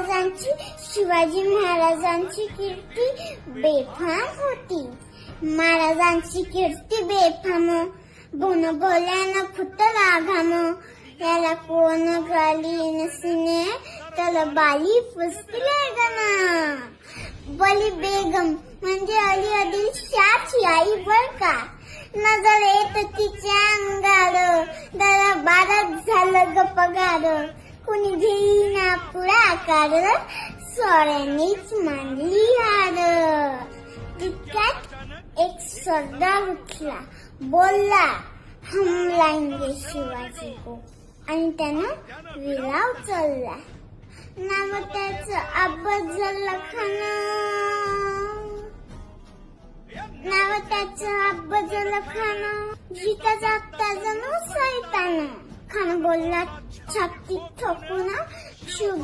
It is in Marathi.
शिवाजी महाराजांची कीर्ती बेफाम होती. महाराजांची कीर्ती बेफाम, बोन बोल्यानं फुटला घाम. याला कोण गाली नसने त्याला बाली पुसले गना. बली बेगम म्हणजे अली आदिलशाहची आई बर का. नजर येत तिच्या अंगार, दरा बारात झालं ग पगार. कुणी घेईना पुढाकार, सोऱ्यानीच मांडली हार. तितक्यात एक सरदार उठला, बोलला हम लाएंगे शिवाजी को, आणि त्यानं विळा उचलला. नाव त्याचं अफजल खान. जिता जागता जणू सैतान. खान बोलला छातीत ठोकून, शुभ